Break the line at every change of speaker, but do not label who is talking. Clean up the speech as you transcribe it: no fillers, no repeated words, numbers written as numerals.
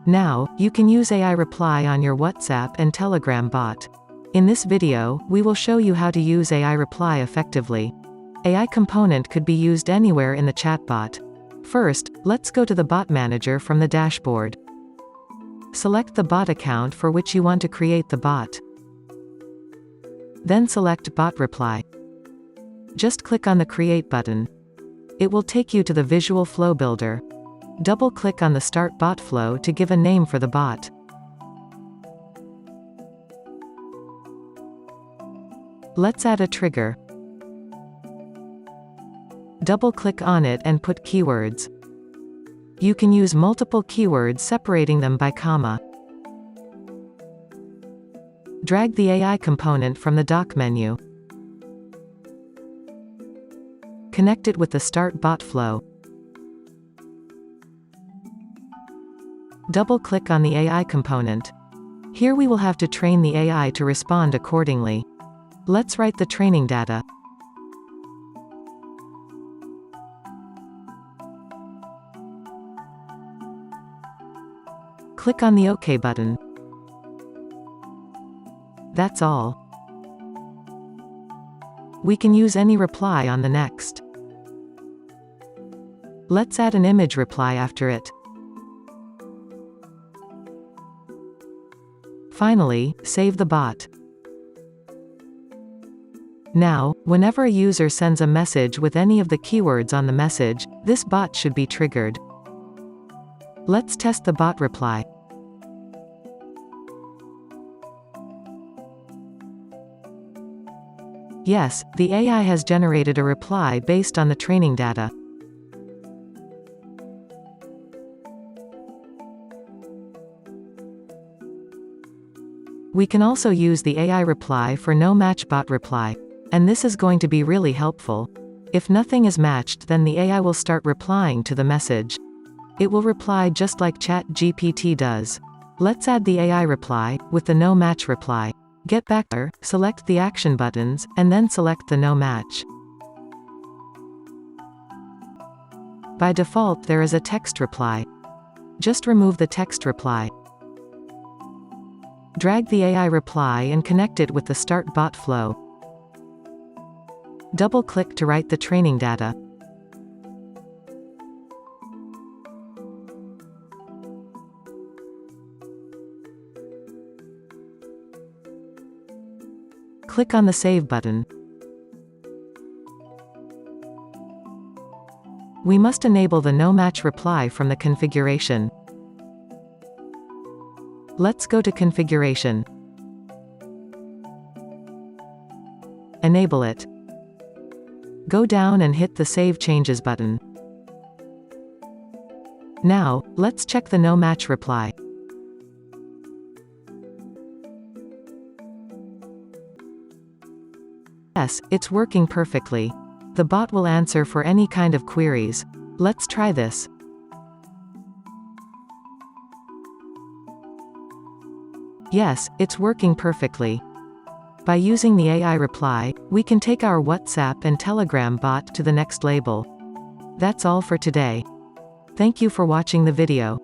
Now, you can use AI reply on your WhatsApp and Telegram bot. In this video, we will show you how to use AI reply effectively. AI component could be used anywhere in the chatbot. First, let's go to the bot manager from the dashboard. Select the bot account for which you want to create the bot. Then select Bot Reply. Just click on the Create button. It will take you to the Visual Flow Builder. Double-click on the Start Bot Flow to give a name for the bot. Let's add a trigger. Double-click on it and put keywords. You can use multiple keywords separating them by comma. Drag the AI component from the dock menu. Connect it with the Start Bot Flow. Double-click on the AI component. Here we will have to train the AI to respond accordingly. Let's write the training data. Click on the OK button. That's all. We can use any reply on the next. Let's add an image reply after it. Finally, save the bot. Now, whenever a user sends a message with any of the keywords on the message, this bot should be triggered. Let's test the bot reply. Yes, the AI has generated a reply based on the training data. We can also use the AI reply for no match bot reply. And this is going to be really helpful. If nothing is matched, then the AI will start replying to the message. It will reply just like ChatGPT does. Let's add the AI reply, with the no match reply. Get back there, select the action buttons, and then select the no match. By default there is a text reply. Just remove the text reply. Drag the AI reply and connect it with the Start Bot Flow. Double-click to write the training data. Click on the Save button. We must enable the no match reply from the configuration. Let's go to Configuration. Enable it. Go down and hit the Save Changes button. Now, let's check the no match reply. Yes, it's working perfectly. The bot will answer for any kind of queries. Let's try this. Yes, it's working perfectly. By using the AI reply, we can take our WhatsApp and Telegram bot to the next level. That's all for today. Thank you for watching the video.